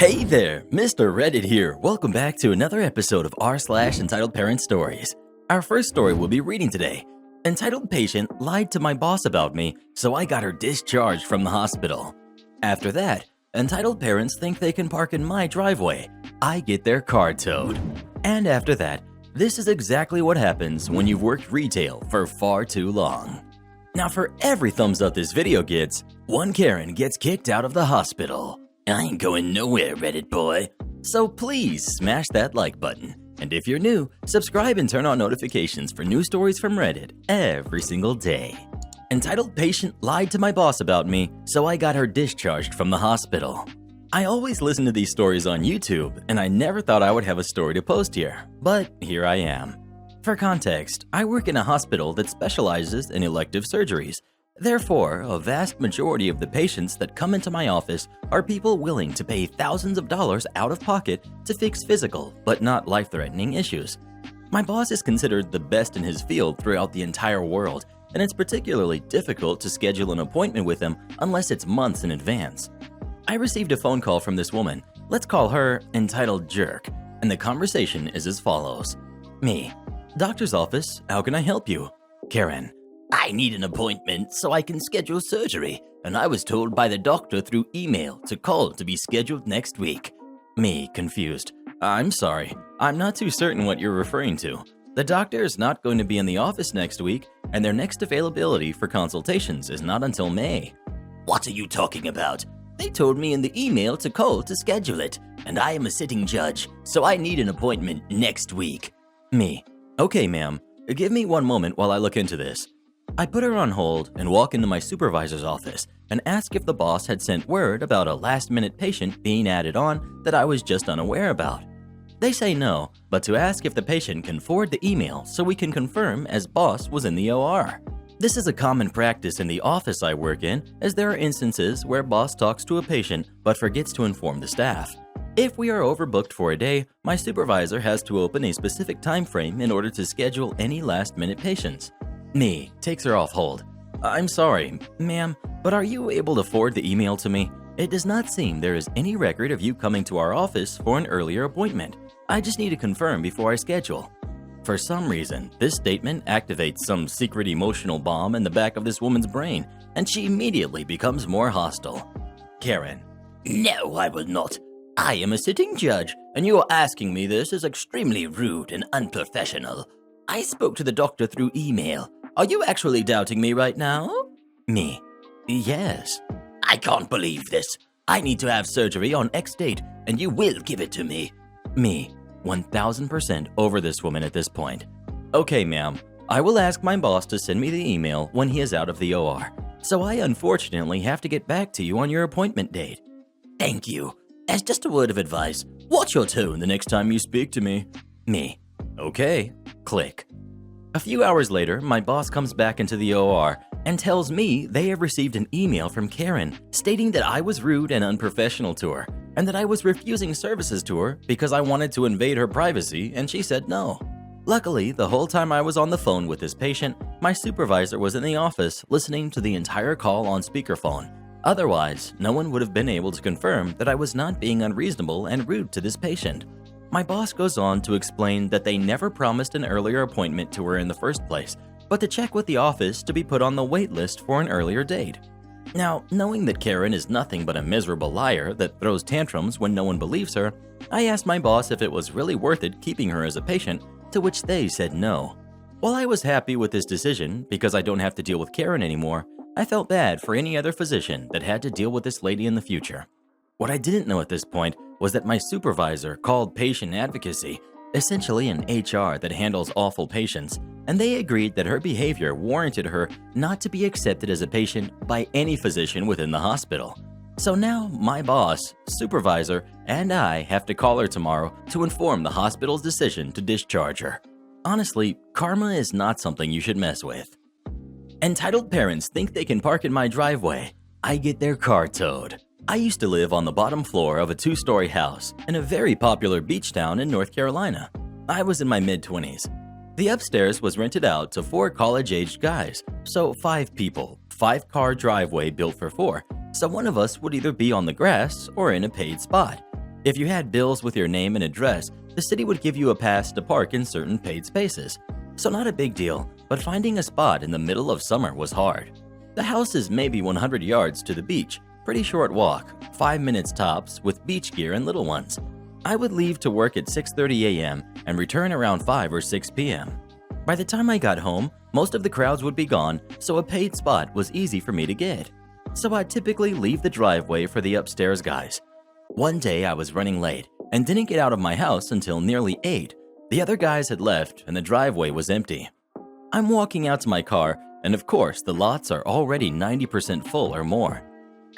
Hey there, Mr. Reddit here. Welcome back to another episode of r/Entitled Parent Stories. Our first story we'll be reading today. Entitled patient lied to my boss about me, so I got her discharged from the hospital. After that, entitled parents think they can park in my driveway. I get their car towed. And after that, this is exactly what happens when you've worked retail for far too long. Now for every thumbs up this video gets, one Karen gets kicked out of the hospital. I ain't going nowhere, Reddit boy. So please smash that like button. And if you're new, subscribe and turn on notifications for new stories from Reddit every single day. Entitled patient lied to my boss about me, so I got her discharged from the hospital. I always listen to these stories on YouTube, and I never thought I would have a story to post here, but here I am. For context, I work in a hospital that specializes in elective surgeries. Therefore, a vast majority of the patients that come into my office are people willing to pay thousands of dollars out of pocket to fix physical, but not life-threatening issues. My boss is considered the best in his field throughout the entire world, and it's particularly difficult to schedule an appointment with him unless it's months in advance. I received a phone call from this woman, let's call her Entitled Jerk, and the conversation is as follows. Me: doctor's office, how can I help you? Karen: I need an appointment so I can schedule surgery, and I was told by the doctor through email to call to be scheduled next week. Me, confused: I'm sorry, I'm not too certain what you're referring to. The doctor is not going to be in the office next week, and their next availability for consultations is not until May. What are you talking about? They told me in the email to call to schedule it, and I am a sitting judge, so I need an appointment next week. Me: okay, ma'am, give me one moment while I look into this. I put her on hold and walk into my supervisor's office and ask if the boss had sent word about a last-minute patient being added on that I was just unaware about. They say no, but to ask if the patient can forward the email so we can confirm as boss was in the OR. This is a common practice in the office I work in, as there are instances where boss talks to a patient but forgets to inform the staff. If we are overbooked for a day, my supervisor has to open a specific time frame in order to schedule any last-minute patients. Me takes her off hold. I'm sorry, ma'am, but are you able to forward the email to me? It does not seem there is any record of you coming to our office for an earlier appointment. I just need to confirm before I schedule. For some reason, this statement activates some secret emotional bomb in the back of this woman's brain, and she immediately becomes more hostile. Karen: no, I will not. I am a sitting judge, and you are asking me this is extremely rude and unprofessional. I spoke to the doctor through email. Are you actually doubting me right now? Me: yes. I can't believe this. I need to have surgery on X date, and you will give it to me. Me: 1000% over this woman at this point. Okay, ma'am, I will ask my boss to send me the email when he is out of the OR. So I unfortunately have to get back to you on your appointment date. Thank you. As just a word of advice, watch your tone the next time you speak to me. Me: okay. Click. A few hours later, my boss comes back into the OR and tells me they have received an email from Karen stating that I was rude and unprofessional to her, and that I was refusing services to her because I wanted to invade her privacy and she said no. Luckily, the whole time I was on the phone with this patient, my supervisor was in the office listening to the entire call on speakerphone. Otherwise, no one would have been able to confirm that I was not being unreasonable and rude to this patient. My boss goes on to explain that they never promised an earlier appointment to her in the first place, but to check with the office to be put on the wait list for an earlier date. Now, knowing that Karen is nothing but a miserable liar that throws tantrums when no one believes her, I asked my boss if it was really worth it keeping her as a patient, to which they said no. While I was happy with this decision because I don't have to deal with Karen anymore, I felt bad for any other physician that had to deal with this lady in the future. What I didn't know at this point was that my supervisor called patient advocacy, essentially an HR that handles awful patients, and they agreed that her behavior warranted her not to be accepted as a patient by any physician within the hospital. So now my boss, supervisor, and I have to call her tomorrow to inform the hospital's decision to discharge her. Honestly, karma is not something you should mess with. Entitled parents think they can park in my driveway. I get their car towed. I used to live on the bottom floor of a 2-story house in a very popular beach town in North Carolina. I was in my mid-20s. The upstairs was rented out to 4 college-aged guys, so 5 people, 5-car driveway built for 4, so one of us would either be on the grass or in a paid spot. If you had bills with your name and address, the city would give you a pass to park in certain paid spaces. So not a big deal, but finding a spot in the middle of summer was hard. The house is maybe 100 yards to the beach, pretty short walk, 5 minutes tops with beach gear and little ones. I would leave to work at 6:30 a.m. and return around 5 or 6 p.m. By the time I got home, most of the crowds would be gone, so a paid spot was easy for me to get. So I'd typically leave the driveway for the upstairs guys. One day I was running late and didn't get out of my house until nearly 8. The other guys had left and the driveway was empty. I'm walking out to my car, and of course the lots are already 90% full or more.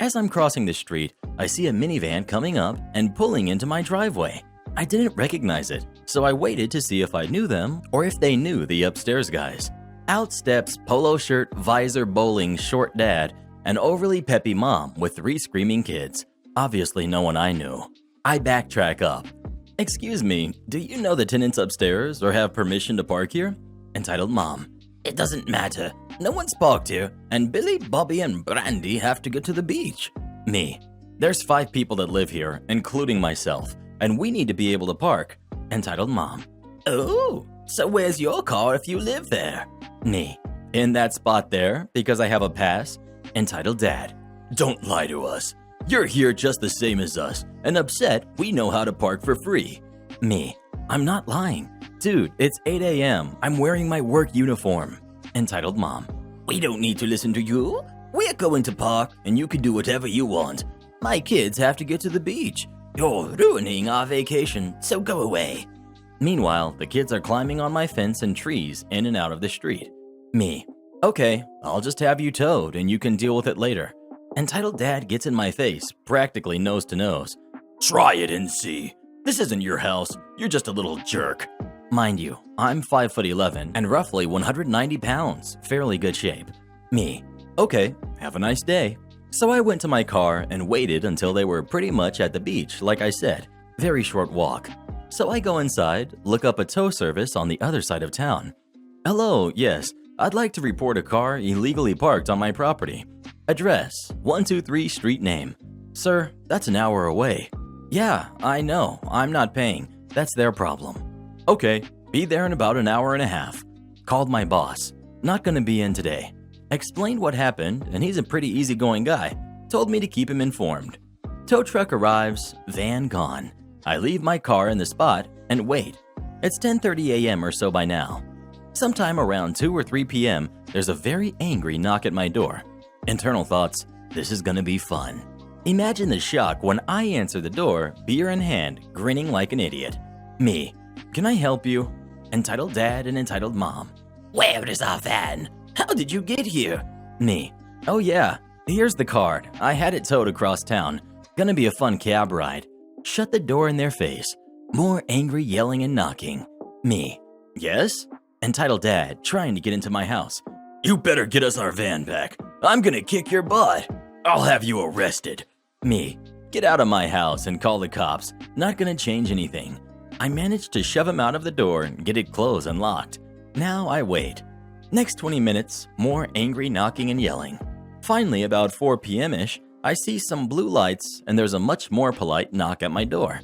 As I'm crossing the street, I see a minivan coming up and pulling into my driveway. I didn't recognize it, so I waited to see if I knew them or if they knew the upstairs guys. Out steps polo shirt, visor bowling, short dad, an overly peppy mom with 3 screaming kids. Obviously no one I knew. I backtrack up. "Excuse me, do you know the tenants upstairs or have permission to park here?" Entitled mom. "It doesn't matter. No one's parked here, and Billy, Bobby, and Brandy have to get to the beach." Me. "There's 5 people that live here, including myself, and we need to be able to park." Entitled mom. "Oh, so where's your car if you live there?" Me. "In that spot there, because I have a pass." Entitled dad. "Don't lie to us. You're here just the same as us, and upset we know how to park for free." Me. "I'm not lying. Dude, it's 8 a.m. I'm wearing my work uniform." Entitled mom. "We don't need to listen to you. We're going to park, and you can do whatever you want. My kids have to get to the beach. You're ruining our vacation, so go away." Meanwhile, the kids are climbing on my fence and trees in and out of the street. Me. "Okay, I'll just have you towed, and you can deal with it later." Entitled dad gets in my face, practically nose to nose. "Try it and see. This isn't your house. You're just a little jerk." Mind you, I'm 5'11" and roughly 190 pounds, fairly good shape. Me. "Okay, have a nice day." So I went to my car and waited until they were pretty much at the beach, like I said. Very short walk. So I go inside, look up a tow service on the other side of town. "Hello, yes, I'd like to report a car illegally parked on my property. Address, 123 street name." "Sir, that's an hour away." "Yeah, I know, I'm not paying. That's their problem." "Okay, be there in about an hour and a half." Called my boss. "Not gonna be in today." Explained what happened, and he's a pretty easygoing guy. Told me to keep him informed. Tow truck arrives, van gone. I leave my car in the spot and wait. It's 10:30 a.m. or so by now. Sometime around 2 or 3 p.m., there's a very angry knock at my door. Internal thoughts, this is gonna be fun. Imagine the shock when I answer the door, beer in hand, grinning like an idiot. Me. "Can I help you?" Entitled dad and entitled mom. "Where is our van? How did you get here?" Me. "Oh yeah, here's the card. I had it towed across town. Gonna be a fun cab ride." Shut the door in their face. More angry yelling and knocking. Me. "Yes?" Entitled dad, trying to get into my house. "You better get us our van back. I'm gonna kick your butt. I'll have you arrested." Me. "Get out of my house and call the cops. Not gonna change anything." I managed to shove him out of the door and get it closed and locked. Now I wait. Next 20 minutes, more angry knocking and yelling. Finally, about 4 p.m.-ish, I see some blue lights and there's a much more polite knock at my door.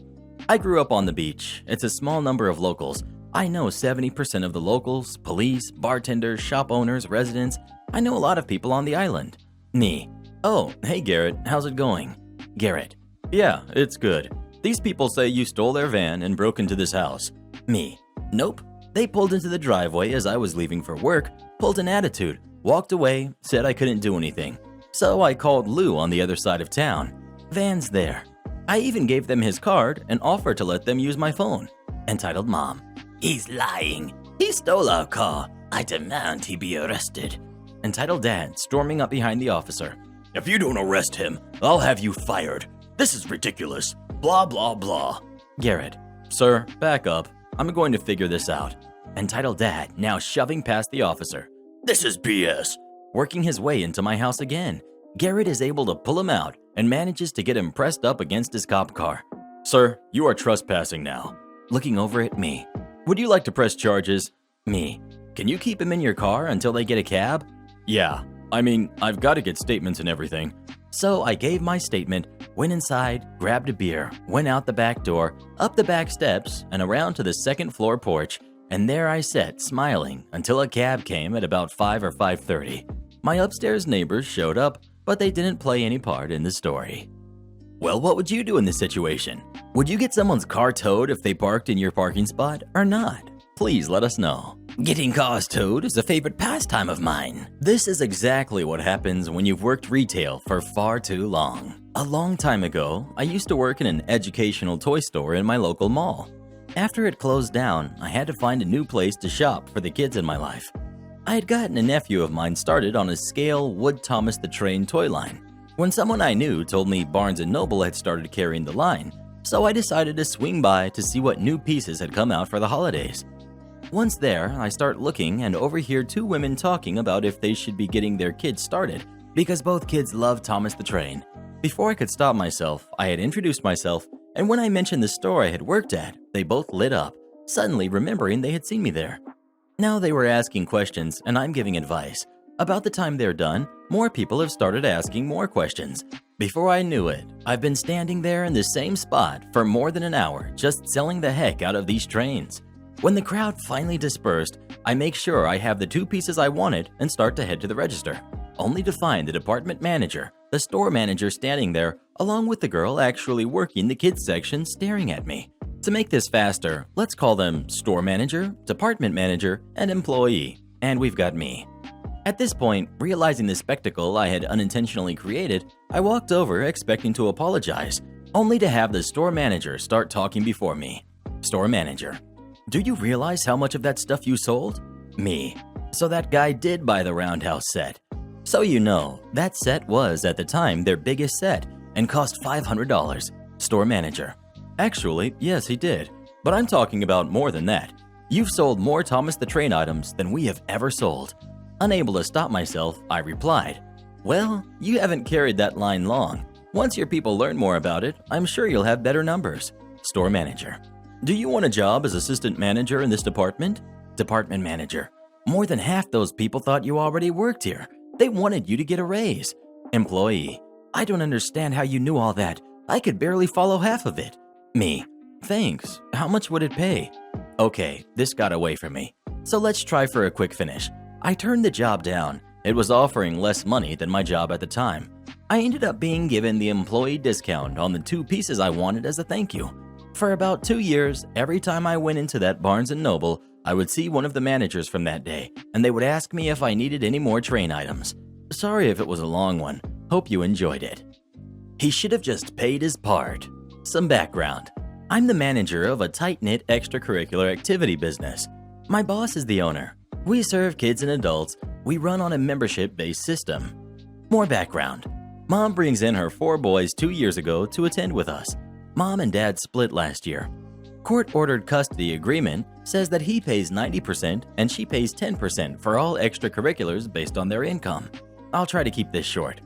I grew up on the beach. It's a small number of locals. I know 70% of the locals, police, bartenders, shop owners, residents. I know a lot of people on the island. Me. "Oh, hey Garrett, how's it going?" Garrett. "Yeah, it's good. These people say you stole their van and broke into this house." Me. "Nope. They pulled into the driveway as I was leaving for work, pulled an attitude, walked away, said I couldn't do anything. So I called Lou on the other side of town. Van's there. I even gave them his card and offered to let them use my phone." Entitled mom. "He's lying. He stole our car. I demand he be arrested." Entitled dad, storming up behind the officer. "If you don't arrest him, I'll have you fired. This is ridiculous. Blah, blah, blah." Garrett. "Sir, back up. I'm going to figure this out." Entitled dad, now shoving past the officer. "This is BS." Working his way into my house again. Garrett is able to pull him out and manages to get him pressed up against his cop car. "Sir, you are trespassing now." Looking over at me. "Would you like to press charges?" Me. "Can you keep him in your car until they get a cab?" "Yeah. I mean, I've got to get statements and everything." So I gave my statement, went inside, grabbed a beer, went out the back door, up the back steps, and around to the second floor porch, and there I sat, smiling, until a cab came at about 5 or 5:30. My upstairs neighbors showed up, but they didn't play any part in the story. Well, what would you do in this situation? Would you get someone's car towed if they parked in your parking spot or not? Please let us know. Getting cars towed is a favorite pastime of mine. This is exactly what happens when you've worked retail for far too long. A long time ago, I used to work in an educational toy store in my local mall. After it closed down, I had to find a new place to shop for the kids in my life. I had gotten a nephew of mine started on a scale Wood Thomas the Train toy line, when someone I knew told me Barnes & Noble had started carrying the line, so I decided to swing by to see what new pieces had come out for the holidays. Once there, I start looking and overhear two women talking about if they should be getting their kids started, because both kids love Thomas the Train. Before I could stop myself, I had introduced myself, and when I mentioned the store I had worked at, they both lit up, suddenly remembering they had seen me there. Now they were asking questions, and I'm giving advice. About the time they're done, more people have started asking more questions. Before I knew it, I've been standing there in the same spot for more than an hour, just selling the heck out of these trains. When the crowd finally dispersed, I make sure I have the two pieces I wanted and start to head to the register, only to find the department manager, the store manager standing there, along with the girl actually working the kids section staring at me. To make this faster, let's call them store manager, department manager, and employee, and we've got me. At this point, realizing the spectacle I had unintentionally created, I walked over expecting to apologize, only to have the store manager start talking before me. Store manager: "Do you realize how much of that stuff you sold?" Me: "So that guy did buy the Roundhouse set. So you know, that set was at the time their biggest set and cost $500. Store manager: "Actually, yes, he did. But I'm talking about more than that. You've sold more Thomas the Train items than we have ever sold." Unable to stop myself, I replied, "Well, you haven't carried that line long. Once your people learn more about it, I'm sure you'll have better numbers." Store manager: "Do you want a job as assistant manager in this department?" Department manager: "More than half those people thought you already worked here. They wanted you to get a raise." Employee: "I don't understand how you knew all that. I could barely follow half of it." Me: "Thanks. How much would it pay?" Okay, this got away from me. So let's try for a quick finish. I turned the job down. It was offering less money than my job at the time. I ended up being given the employee discount on the two pieces I wanted as a thank you. For about 2 years, every time I went into that Barnes & Noble, I would see one of the managers from that day, and they would ask me if I needed any more train items. Sorry if it was a long one. Hope you enjoyed it. He should have just paid his part. Some background. I'm the manager of a tight-knit extracurricular activity business. My boss is the owner. We serve kids and adults. We run on a membership-based system. More background. Mom brings in her 4 boys 2 years ago to attend with us. Mom and Dad split last year. Court-ordered custody agreement says that he pays 90% and she pays 10% for all extracurriculars based on their income. I'll try to keep this short.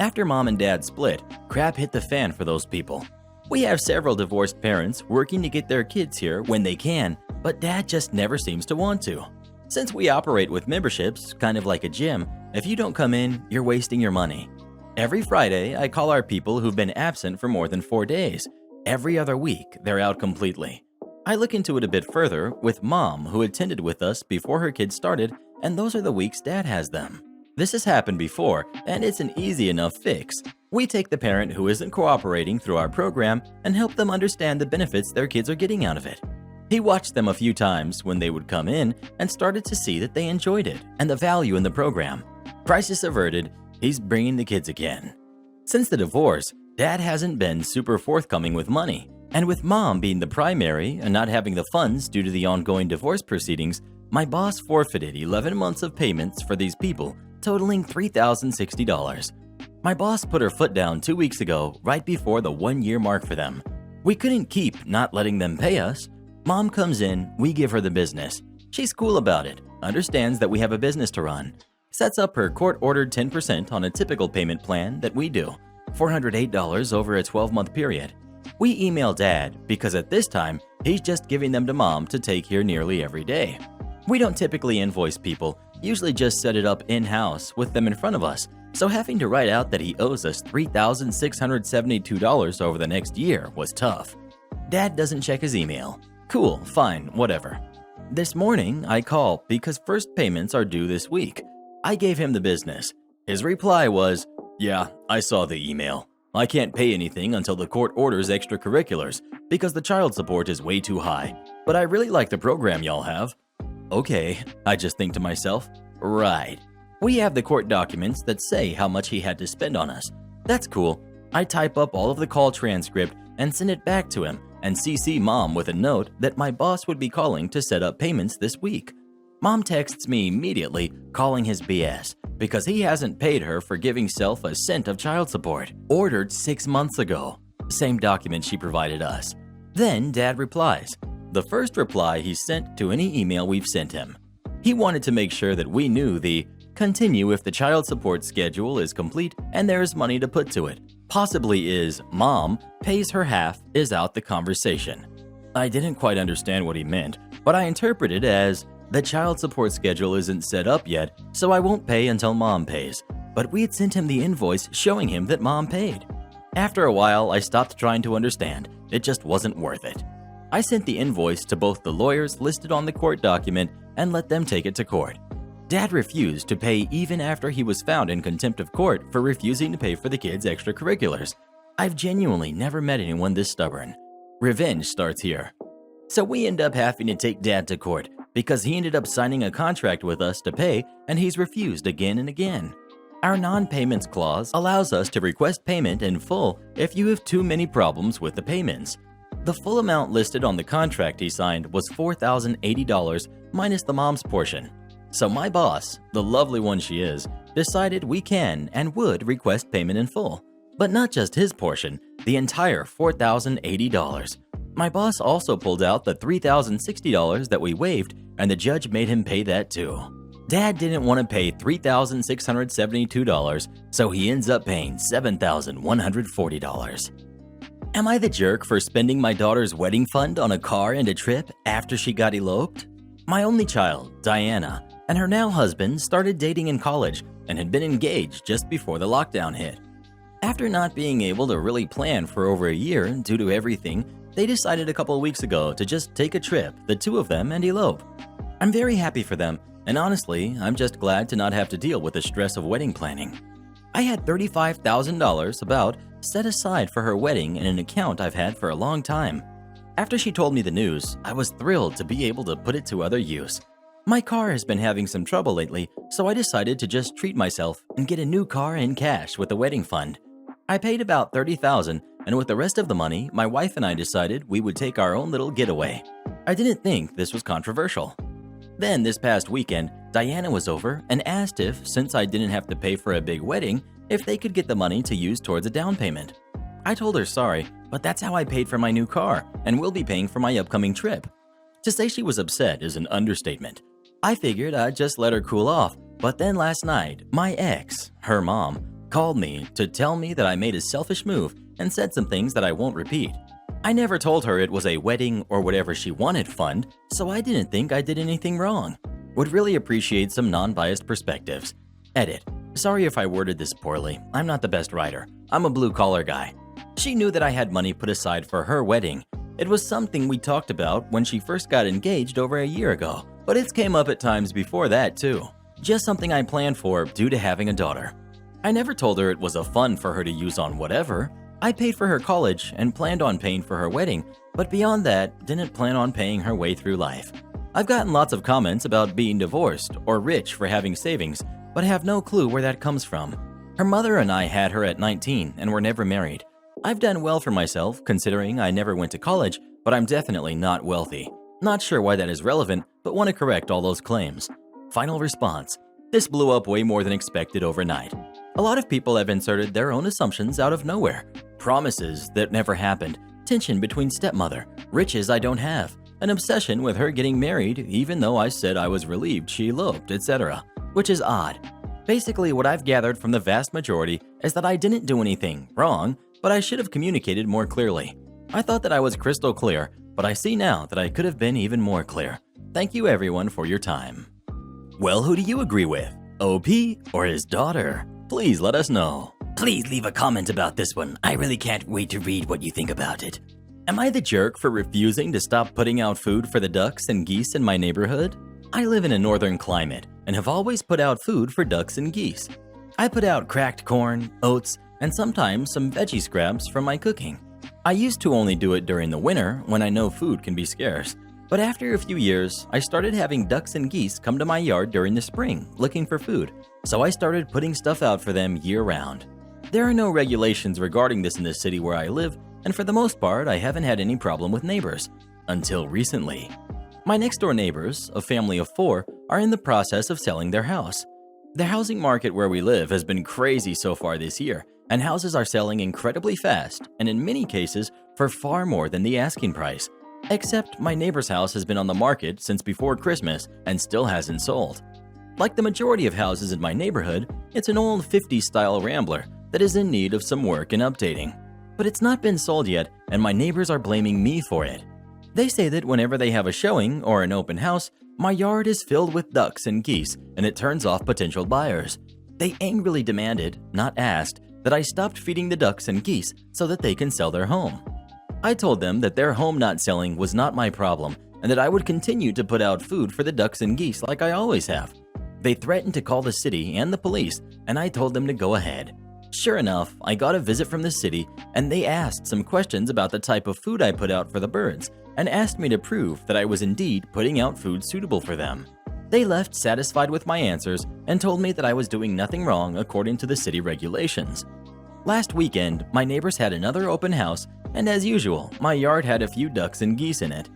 After Mom and Dad split, crap hit the fan for those people. We have several divorced parents working to get their kids here when they can, but Dad just never seems to want to. Since we operate with memberships, kind of like a gym, if you don't come in, you're wasting your money. Every Friday, I call our people who've been absent for more than 4 days. Every other week, they're out completely. I look into it a bit further with Mom, who attended with us before her kids started, and those are the weeks Dad has them. This has happened before, and it's an easy enough fix. We take the parent who isn't cooperating through our program and help them understand the benefits their kids are getting out of it. He watched them a few times when they would come in and started to see that they enjoyed it and the value in the program. Crisis averted, he's bringing the kids again. Since the divorce, Dad hasn't been super forthcoming with money, and with Mom being the primary and not having the funds due to the ongoing divorce proceedings, my boss forfeited 11 months of payments for these people, totaling $3,060. My boss put her foot down 2 weeks ago, right before the 1-year mark for them. We couldn't keep not letting them pay us. Mom comes in, we give her the business. She's cool about it, understands that we have a business to run, sets up her court-ordered 10% on a typical payment plan that we do, $408 over a 12-month period. We email Dad because at this time, he's just giving them to Mom to take here nearly every day. We don't typically invoice people, usually just set it up in-house with them in front of us, So having to write out that he owes us $3,672 over the next year was tough. Dad doesn't check his email. Cool, fine, whatever. This morning, I call because first payments are due this week. I gave him the business. His reply was, "Yeah, I saw the email. I can't pay anything until the court orders extracurriculars because the child support is way too high. But I really like the program y'all have." Okay, I just think to myself, right. We have the court documents that say how much he had to spend on us. That's cool. I type up all of the call transcript and send it back to him and CC Mom with a note that my boss would be calling to set up payments this week. Mom texts me immediately calling his BS because he hasn't paid her for giving Self a cent of child support, ordered 6 months ago. Same document she provided us. Then Dad replies. The first reply he sent to any email we've sent him. He wanted to make sure that we knew the "continue if the child support schedule is complete and there is money to put to it" possibly is "Mom pays her half" is out the conversation. I didn't quite understand what he meant, but I interpreted as "the child support schedule isn't set up yet, so I won't pay until Mom pays." But we had sent him the invoice showing him that Mom paid. After a while, I stopped trying to understand. It just wasn't worth it. I sent the invoice to both the lawyers listed on the court document and let them take it to court. Dad refused to pay even after he was found in contempt of court for refusing to pay for the kids' extracurriculars. I've genuinely never met anyone this stubborn. Revenge starts here. So we end up having to take Dad to court because he ended up signing a contract with us to pay and he's refused again and again. Our non-payments clause allows us to request payment in full if you have too many problems with the payments. The full amount listed on the contract he signed was $4,080 minus the mom's portion. So my boss, the lovely one she is, decided we can and would request payment in full. But not just his portion, the entire $4,080. My boss also pulled out the $3,060 that we waived, and the judge made him pay that too. Dad didn't want to pay $3,672, so he ends up paying $7,140. Am I the jerk for spending my daughter's wedding fund on a car and a trip after she got eloped? My only child, Diana, and her now husband started dating in college and had been engaged just before the lockdown hit. After not being able to really plan for over a year due to everything, they decided a couple of weeks ago to just take a trip, the two of them, and elope. I'm very happy for them, and honestly, I'm just glad to not have to deal with the stress of wedding planning. I had $35,000 set aside for her wedding in an account I've had for a long time. After she told me the news, I was thrilled to be able to put it to other use. My car has been having some trouble lately, so I decided to just treat myself and get a new car in cash with the wedding fund. I paid about $30,000, and with the rest of the money, my wife and I decided we would take our own little getaway. I didn't think this was controversial. Then this past weekend, Diana was over and asked if, since I didn't have to pay for a big wedding, if they could get the money to use towards a down payment. I told her sorry, but that's how I paid for my new car and will be paying for my upcoming trip. To say she was upset is an understatement. I figured I'd just let her cool off, but then last night, my ex, her mom, called me to tell me that I made a selfish move and said some things that I won't repeat. I never told her it was a wedding or whatever she wanted fund, so I didn't think I did anything wrong. Would really appreciate some non-biased perspectives. Edit. Sorry if I worded this poorly. I'm not the best writer. I'm a blue-collar guy. She knew that I had money put aside for her wedding. It was something we talked about when she first got engaged over a year ago, but it's came up at times before that too. Just something I planned for due to having a daughter. I never told her it was a fund for her to use on whatever. I paid for her college and planned on paying for her wedding, but beyond that, didn't plan on paying her way through life. I've gotten lots of comments about being divorced or rich for having savings, but have no clue where that comes from. Her mother and I had her at 19 and were never married. I've done well for myself considering I never went to college, but I'm definitely not wealthy. Not sure why that is relevant, but want to correct all those claims. Final response. This blew up way more than expected overnight. A lot of people have inserted their own assumptions out of nowhere. Promises that never happened, tension between stepmother, riches I don't have, an obsession with her getting married even though I said I was relieved she eloped, etc., which is odd. Basically, what I've gathered from the vast majority is that I didn't do anything wrong, but I should have communicated more clearly. I thought that I was crystal clear, but I see now that I could have been even more clear. Thank you everyone for your time. Well, who do you agree with? OP or his daughter? Please let us know. Please leave a comment about this one. I really can't wait to read what you think about it. Am I the jerk for refusing to stop putting out food for the ducks and geese in my neighborhood? I live in a northern climate and have always put out food for ducks and geese. I put out cracked corn, oats, and sometimes some veggie scraps from my cooking. I used to only do it during the winter when I know food can be scarce. But after a few years, I started having ducks and geese come to my yard during the spring looking for food, so I started putting stuff out for them year-round. There are no regulations regarding this in the city where I live, and for the most part, I haven't had any problem with neighbors. Until recently. My next-door neighbors, a family of 4, are in the process of selling their house. The housing market where we live has been crazy so far this year, and houses are selling incredibly fast, and in many cases, for far more than the asking price. Except my neighbor's house has been on the market since before Christmas and still hasn't sold. Like the majority of houses in my neighborhood, it's an old 50s-style rambler that is in need of some work and updating. But it's not been sold yet, and my neighbors are blaming me for it. They say that whenever they have a showing or an open house, my yard is filled with ducks and geese, and it turns off potential buyers. They angrily demanded, not asked, that I stopped feeding the ducks and geese so that they can sell their home. I told them that their home not selling was not my problem, and that I would continue to put out food for the ducks and geese like I always have. They threatened to call the city and the police, and I told them to go ahead. Sure enough, I got a visit from the city, and they asked some questions about the type of food I put out for the birds, and asked me to prove that I was indeed putting out food suitable for them. They left satisfied with my answers and told me that I was doing nothing wrong according to the city regulations. Last weekend, my neighbors had another open house, and as usual, my yard had a few ducks and geese in it.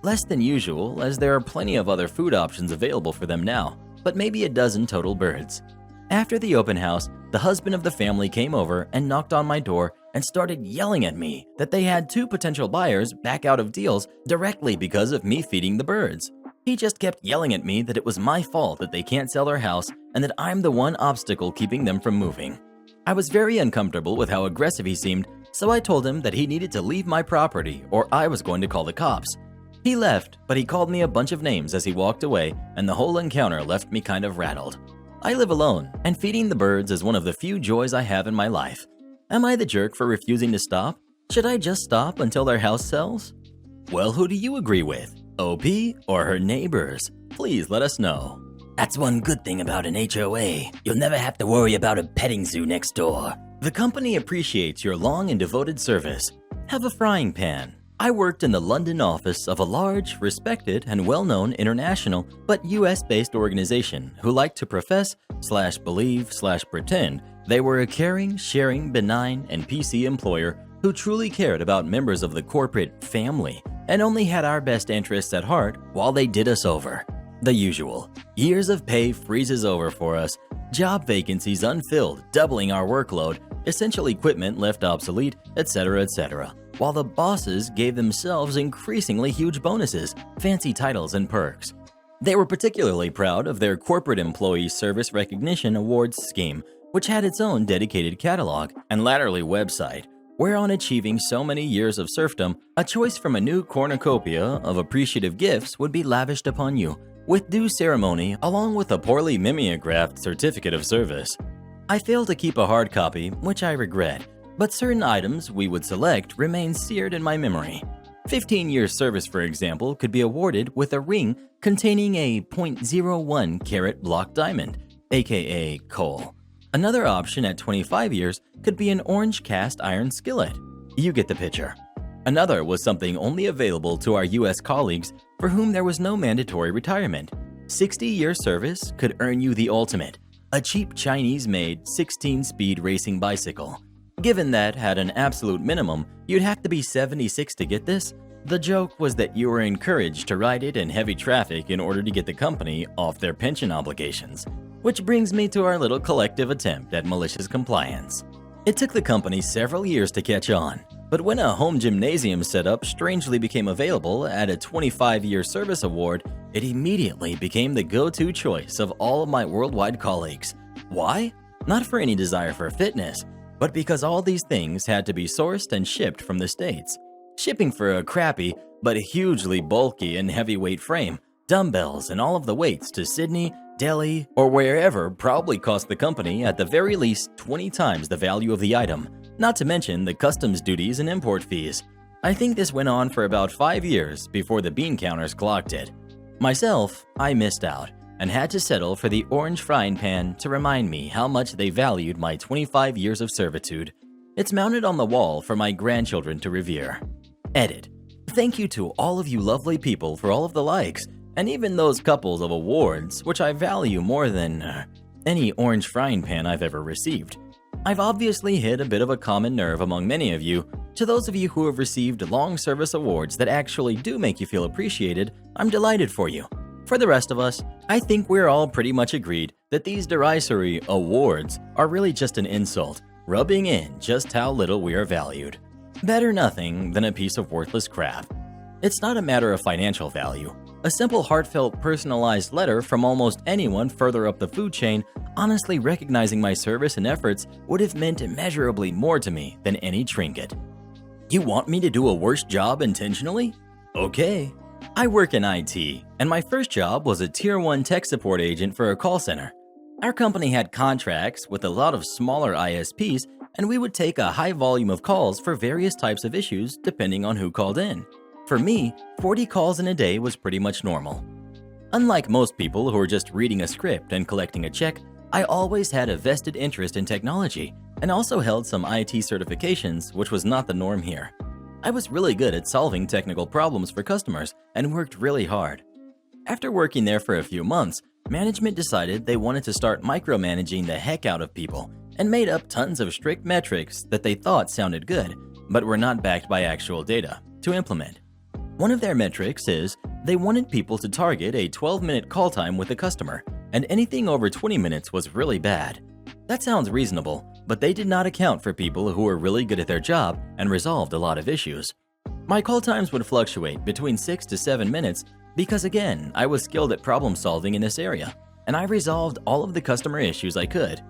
Less than usual, as there are plenty of other food options available for them now, but maybe a dozen total birds. After the open house, the husband of the family came over and knocked on my door and started yelling at me that they had 2 potential buyers back out of deals directly because of me feeding the birds. He just kept yelling at me that it was my fault that they can't sell their house and that I'm the one obstacle keeping them from moving. I was very uncomfortable with how aggressive he seemed, so I told him that he needed to leave my property or I was going to call the cops. He left, but he called me a bunch of names as he walked away, and the whole encounter left me kind of rattled. I live alone, and feeding the birds is one of the few joys I have in my life. Am I the jerk for refusing to stop? Should I just stop until their house sells? Well, who do you agree with? OP or her neighbors? Please let us know. That's one good thing about an HOA. You'll never have to worry about a petting zoo next door. The company appreciates your long and devoted service. Have a frying pan. I worked in the London office of a large, respected, and well-known international but US-based organization who liked to profess/believe/pretend they were a caring, sharing, benign, and PC employer who truly cared about members of the corporate family and only had our best interests at heart while they did us over. The usual. Years of pay freezes over for us, job vacancies unfilled, doubling our workload, essential equipment left obsolete, etc., etc., while the bosses gave themselves increasingly huge bonuses, fancy titles, and perks. They were particularly proud of their Corporate Employee Service Recognition Awards scheme, which had its own dedicated catalog and latterly website, where on achieving so many years of serfdom, a choice from a new cornucopia of appreciative gifts would be lavished upon you, with due ceremony along with a poorly mimeographed certificate of service. I failed to keep a hard copy, which I regret, but certain items we would select remain seared in my memory. 15 years service, for example, could be awarded with a ring containing a .01 carat block diamond, aka coal. Another option at 25 years could be an orange cast iron skillet. You get the picture. Another was something only available to our US colleagues for whom there was no mandatory retirement. 60-year service could earn you the ultimate, a cheap Chinese-made 16-speed racing bicycle. Given that, at an absolute minimum, you'd have to be 76 to get this, the joke was that you were encouraged to ride it in heavy traffic in order to get the company off their pension obligations. Which brings me to our little collective attempt at malicious compliance. It took the company several years to catch on, but when a home gymnasium setup strangely became available at a 25-year service award, it immediately became the go-to choice of all of my worldwide colleagues. Why? Not for any desire for fitness, but because all these things had to be sourced and shipped from the States. Shipping for a crappy but hugely bulky and heavyweight frame, dumbbells, and all of the weights to Sydney, deli, or wherever probably cost the company at the very least 20 times the value of the item, not to mention the customs duties and import fees. I think this went on for about 5 years before the bean counters clocked it. Myself, I missed out and had to settle for the orange frying pan to remind me how much they valued my 25 years of servitude. It's mounted on the wall for my grandchildren to revere. Edit. Thank you to all of you lovely people for all of the likes, and even those couples of awards, which I value more than any orange frying pan I've ever received. I've obviously hit a bit of a common nerve among many of you. To those of you who have received long service awards that actually do make you feel appreciated, I'm delighted for you. For the rest of us, I think we're all pretty much agreed that these derisory awards are really just an insult, rubbing in just how little we are valued. Better nothing than a piece of worthless crap. It's not a matter of financial value. A simple, heartfelt, personalized letter from almost anyone further up the food chain honestly recognizing my service and efforts would have meant immeasurably more to me than any trinket. You want me to do a worse job intentionally? Okay. I work in IT, and my first job was a Tier 1 tech support agent for a call center. Our company had contracts with a lot of smaller ISPs, and we would take a high volume of calls for various types of issues depending on who called in. For me, 40 calls in a day was pretty much normal. Unlike most people who are just reading a script and collecting a check, I always had a vested interest in technology and also held some IT certifications, which was not the norm here. I was really good at solving technical problems for customers and worked really hard. After working there for a few months, management decided they wanted to start micromanaging the heck out of people and made up tons of strict metrics that they thought sounded good, but were not backed by actual data, to implement. One of their metrics is they wanted people to target a 12-minute call time with a customer, and anything over 20 minutes was really bad. That sounds reasonable, but they did not account for people who were really good at their job and resolved a lot of issues. My call times would fluctuate between 6 to 7 minutes because, again, I was skilled at problem solving in this area, and I resolved all of the customer issues I could.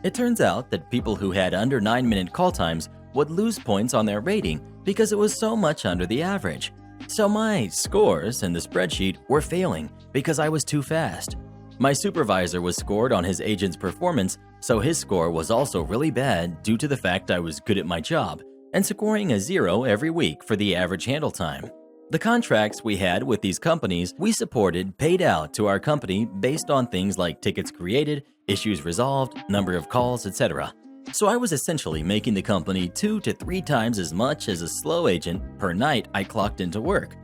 It turns out that people who had under 9-minute call times would lose points on their rating because it was so much under the average. So my scores in the spreadsheet were failing because I was too fast. My supervisor was scored on his agent's performance, so his score was also really bad due to the fact I was good at my job and scoring a 0 every week for the average handle time. The contracts we had with these companies we supported paid out to our company based on things like tickets created, issues resolved, number of calls, etc. So I was essentially making the company 2 to 3 times as much as a slow agent per night I clocked into work.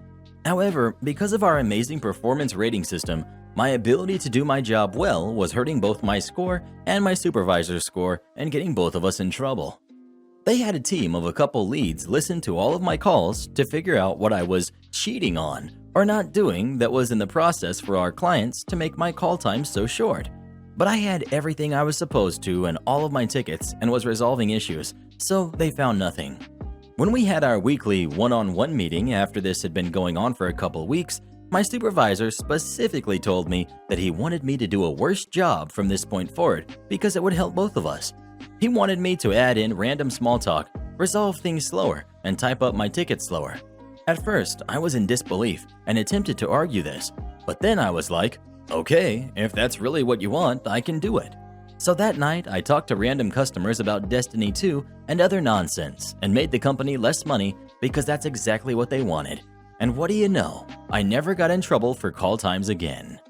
However, because of our amazing performance rating system, my ability to do my job well was hurting both my score and my supervisor's score and getting both of us in trouble. They had a team of a couple leads listen to all of my calls to figure out what I was cheating on or not doing that was in the process for our clients to make my call time so short. But I had everything I was supposed to and all of my tickets and was resolving issues, so they found nothing. When we had our weekly one-on-one meeting after this had been going on for a couple weeks, my supervisor specifically told me that he wanted me to do a worse job from this point forward because it would help both of us. He wanted me to add in random small talk, resolve things slower, and type up my tickets slower. At first, I was in disbelief and attempted to argue this, but then I was like, okay, if that's really what you want, I can do it. So that night, I talked to random customers about Destiny 2 and other nonsense and made the company less money because that's exactly what they wanted. And what do you know? I never got in trouble for call times again.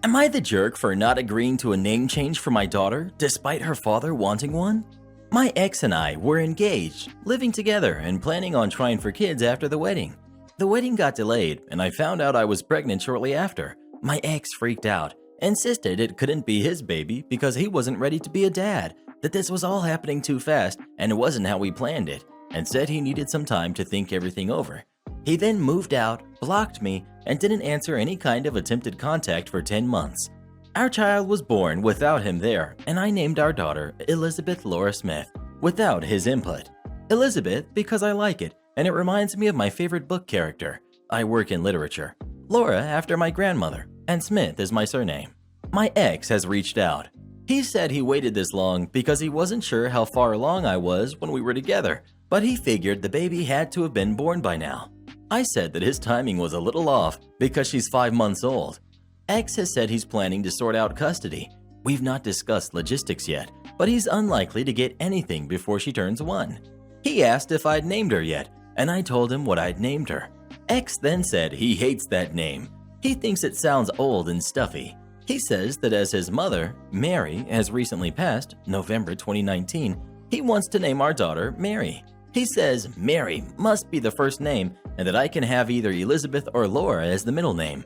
Am I the jerk for not agreeing to a name change for my daughter despite her father wanting one? My ex and I were engaged, living together and planning on trying for kids after the wedding. The wedding got delayed and I found out I was pregnant shortly after. My ex freaked out, insisted it couldn't be his baby because he wasn't ready to be a dad, that this was all happening too fast and it wasn't how we planned it, and said he needed some time to think everything over. He then moved out, blocked me, and didn't answer any kind of attempted contact for 10 months. Our child was born without him there, and I named our daughter Elizabeth Laura Smith, without his input. Elizabeth because I like it, and it reminds me of my favorite book character. I work in literature. Laura after my grandmother, and Smith is my surname. My ex has reached out. He said he waited this long because he wasn't sure how far along I was when we were together, but he figured the baby had to have been born by now. I said that his timing was a little off because she's 5 months old. X has said he's planning to sort out custody. We've not discussed logistics yet, but he's unlikely to get anything before she turns 1. He asked if I'd named her yet, and I told him what I'd named her. X then said he hates that name. He thinks it sounds old and stuffy. He says that as his mother, Mary, has recently passed, November 2019, he wants to name our daughter Mary. He says Mary must be the first name and that I can have either Elizabeth or Laura as the middle name.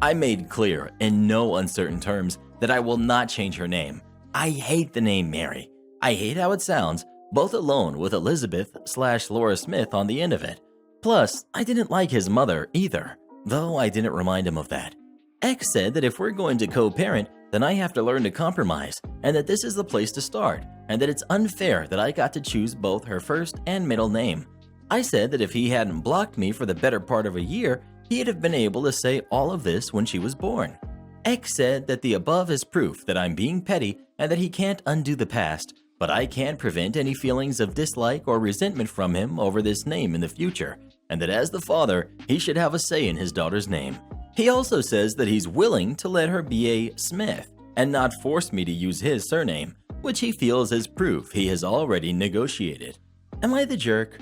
I made clear in no uncertain terms that I will not change her name. I hate the name Mary. I hate how it sounds, both alone with Elizabeth/Laura Smith on the end of it. Plus, I didn't like his mother either, though I didn't remind him of that. X said that if we're going to co-parent, then I have to learn to compromise, and that this is the place to start, and that it's unfair that I got to choose both her first and middle name. I said that if he hadn't blocked me for the better part of a year, he'd have been able to say all of this when she was born. X said that the above is proof that I'm being petty and that he can't undo the past, but I can't prevent any feelings of dislike or resentment from him over this name in the future, and that as the father, he should have a say in his daughter's name. He also says that he's willing to let her be a Smith and not force me to use his surname, which he feels is proof he has already negotiated. Am I the jerk?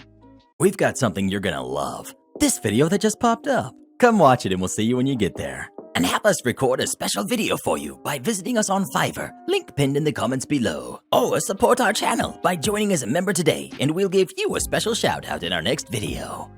We've got something you're gonna love. This video that just popped up. Come watch it and we'll see you when you get there. And have us record a special video for you by visiting us on Fiverr, link pinned in the comments below. Or support our channel by joining as a member today and we'll give you a special shout out in our next video.